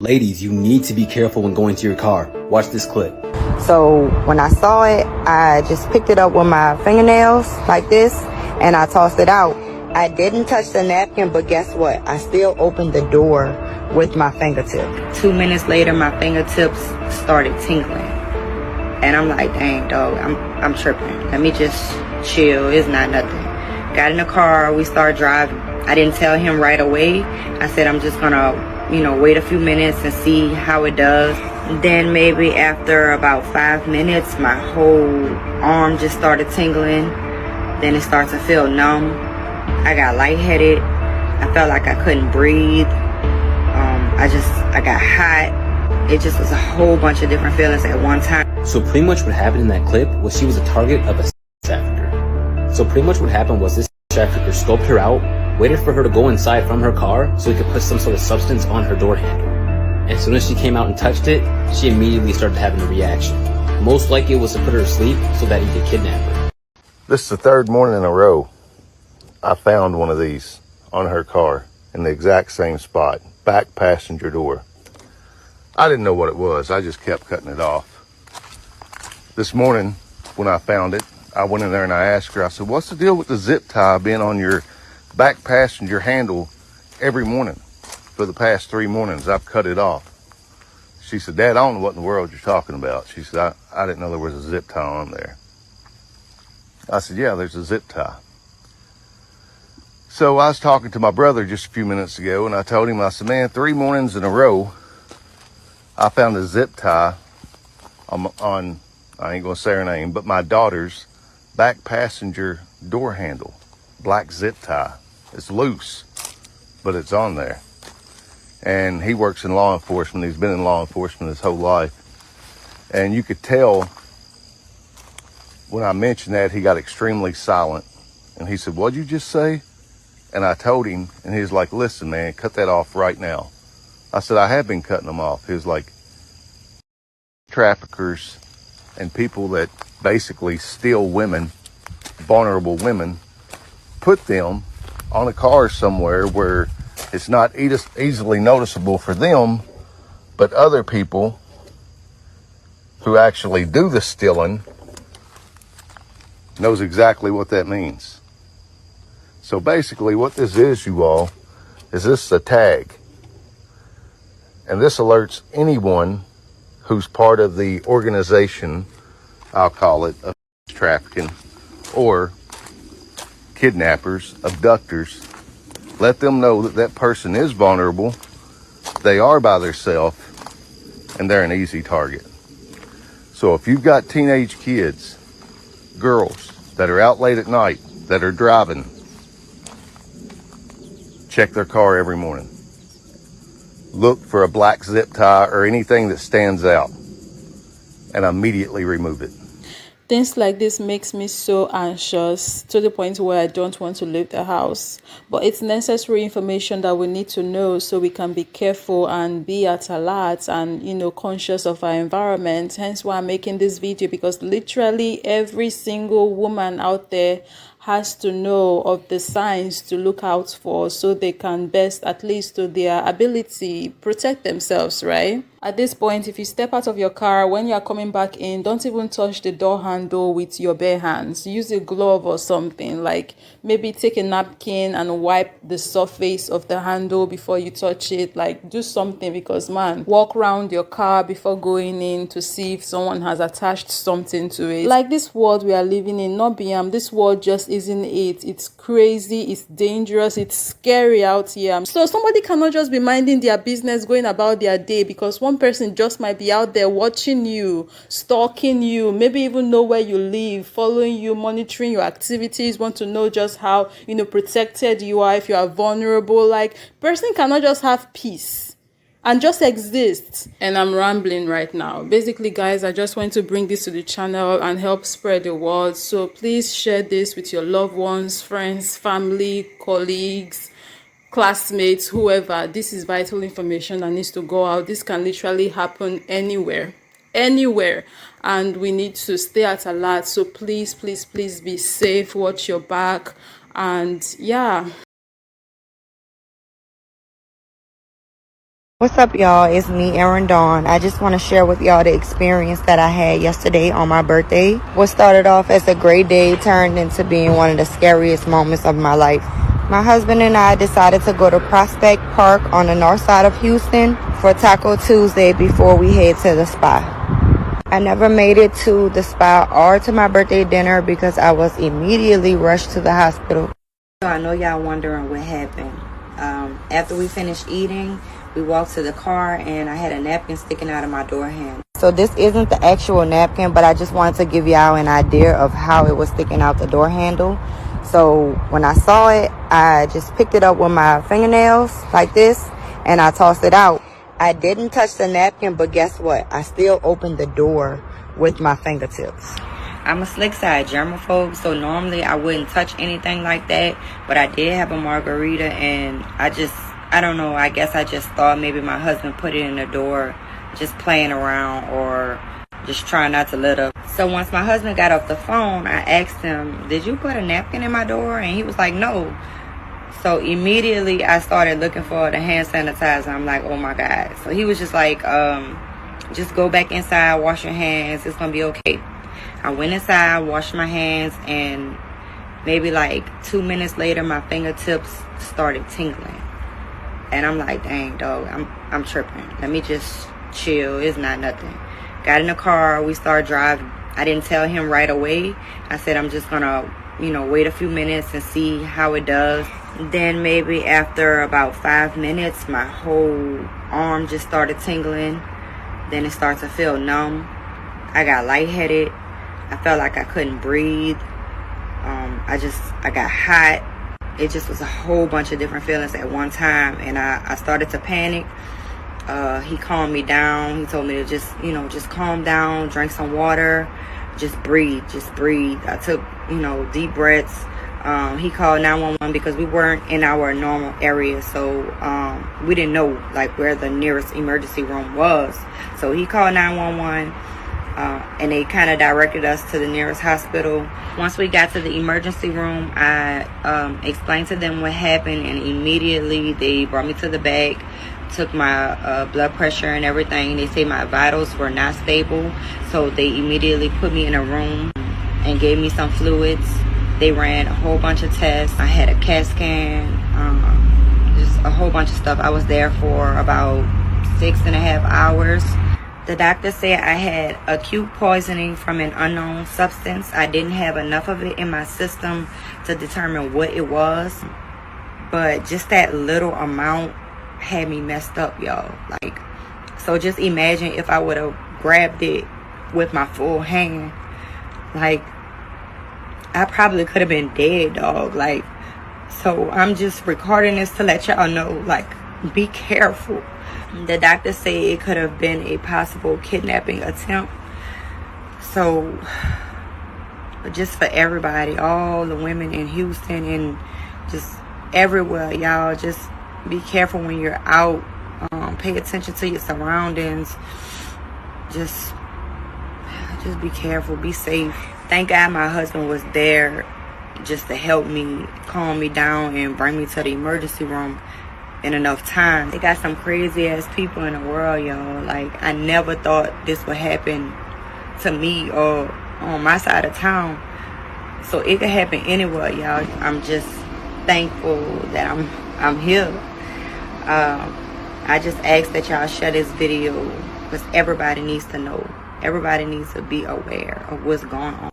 Ladies, you need to be careful when going to your car. Watch this clip. So when I saw it, I just picked it up with my fingernails like this and I tossed it out. I didn't touch the napkin, but guess what? I still opened the door with my fingertip. 2 minutes later, my fingertips started tingling. And I'm like, dang, dog, I'm tripping. Let me just chill. It's not nothing. Got in the car. We started driving. I didn't tell him right away. I said, I'm just going to wait a few minutes and see how it does. Then maybe after about 5 minutes, my whole arm just started tingling. Then it started to feel numb. I got lightheaded. I felt like I couldn't breathe. I got hot. It just was a whole bunch of different feelings at one time. So pretty much what happened in that clip was she was a target of a trafficker. So pretty much what happened was this trafficker scoped her out, waited for her to go inside from her car so he could put some sort of substance on her door handle. And as soon as she came out and touched it, she immediately started having a reaction. Most likely it was to put her to sleep so that he could kidnap her. This is the third morning in a row I found one of these on her car in the exact same spot, back passenger door. I didn't know what it was. I just kept cutting it off. This morning when I found it, I went in there and I asked her, I said, what's the deal with the zip tie being on your back passenger handle every morning? For the past 3 mornings, I've cut it off. She said, Dad, I don't know what in the world you're talking about. She said, I didn't know there was a zip tie on there. I said, yeah, there's a zip tie. So I was talking to my brother just a few minutes ago, and I told him, I said, man, 3 mornings in a row, I found a zip tie on I ain't gonna say her name, but my daughter's back passenger door handle. Black zip tie. It's loose, but it's on there. And he works in law enforcement. He's been in law enforcement his whole life. And you could tell when I mentioned that, he got extremely silent. And he said, what'd you just say? And I told him, and he was like, listen, man, cut that off right now. I said, I have been cutting them off. He was like, traffickers and people that basically steal women, vulnerable women, put them on a car somewhere where it's not easily noticeable for them, but other people who actually do the stealing knows exactly what that means. So basically what this is, you all, is this is a tag. And this alerts anyone who's part of the organization, I'll call it, of trafficking or kidnappers, abductors. Let them know that that person is vulnerable, they are by themselves, and they're an easy target. So if you've got teenage kids, girls that are out late at night, that are driving, check their car every morning. Look for a black zip tie or anything that stands out and immediately remove it. Things like this makes me so anxious to the point where I don't want to leave the house. But it's necessary information that we need to know so we can be careful and be at alert and, conscious of our environment. Hence why I'm making this video, because literally every single woman out there has to know of the signs to look out for so they can best, at least to their ability, protect themselves, right? At this point, if you step out of your car, when you're coming back in, don't even touch the door handle with your bare hands. Use a glove or something, like maybe take a napkin and wipe the surface of the handle before you touch it. Like, do something, because man, walk around your car before going in to see if someone has attached something to it. Like this world we are living in, not beyond, this world just isn't it. It's crazy, it's dangerous, it's scary out here. So somebody cannot just be minding their business, going about their day, because one person just might be out there watching you, stalking you, maybe even know where you live, following you, monitoring your activities, want to know just how protected you are, if you are vulnerable. Like, person cannot just have peace and just exist. And I'm rambling right now. Basically, guys, I just want to bring this to the channel and help spread the word. So please share this with your loved ones, friends, family, colleagues, classmates, whoever. This is vital information that needs to go out. This can literally happen anywhere, and we need to stay at alert. So please be safe, watch your back, and yeah. What's up, y'all? It's me, Erin Dawn. I just want to share with y'all the experience that I had yesterday on my birthday. What started off as a great day turned into being one of the scariest moments of my life. My husband and I decided to go to Prospect Park on the north side of Houston for Taco Tuesday before we head to the spa. I never made it to the spa or to my birthday dinner because I was immediately rushed to the hospital. So I know y'all wondering what happened. After we finished eating, we walked to the car and I had a napkin sticking out of my door handle. So this isn't the actual napkin, but I just wanted to give y'all an idea of how it was sticking out the door handle. So when I saw it, I just picked it up with my fingernails like this and I tossed it out. I didn't touch the napkin, but guess what? I still opened the door with my fingertips. I'm a slick side germaphobe, so normally I wouldn't touch anything like that. But I did have a margarita and I don't know, I guess I just thought maybe my husband put it in the door just playing around or just trying not to let up. So once my husband got off the phone, I asked him, did you put a napkin in my door? And he was like, no. So immediately I started looking for the hand sanitizer. I'm like, oh my God. So he was just like, just go back inside, wash your hands. It's going to be okay. I went inside, washed my hands, and maybe like 2 minutes later, my fingertips started tingling. And I'm like, dang, dog, I'm tripping. Let me just chill. It's not nothing. Got in the car. We started driving. I didn't tell him right away. I said, I'm just going to, wait a few minutes and see how it does. Then maybe after about 5 minutes, my whole arm just started tingling. Then it started to feel numb. I got lightheaded. I felt like I couldn't breathe. I got hot. It just was a whole bunch of different feelings at one time. And I started to panic. He calmed me down. He told me to just calm down, drink some water, just breathe. I took, deep breaths. He called 911 because we weren't in our normal area. So we didn't know like where the nearest emergency room was. So he called 911. And they kind of directed us to the nearest hospital. Once we got to the emergency room, I explained to them what happened, and immediately they brought me to the back, took my blood pressure and everything. They say my vitals were not stable, so they immediately put me in a room and gave me some fluids. They ran a whole bunch of tests. I had a CAT scan, just a whole bunch of stuff. I was there for about 6.5 hours. The doctor said I had acute poisoning from an unknown substance. I didn't have enough of it in my system to determine what it was. But just that little amount had me messed up, y'all. Like, so just imagine if I would have grabbed it with my full hand. Like, I probably could have been dead, dog. Like, so I'm just recording this to let y'all know, like, be careful. The doctor said it could have been a possible kidnapping attempt. So just for everybody, all the women in Houston and just everywhere, y'all, just be careful when you're out. Pay attention to your surroundings. Just be careful, be safe. Thank God my husband was there just to help me, calm me down and bring me to the emergency room in enough time. They got some crazy ass people in the world, y'all. Like, I never thought this would happen to me or on my side of town. So it could happen anywhere, y'all. I'm just thankful that I'm here. I just ask that y'all share this video because everybody needs to know. Everybody needs to be aware of what's going on.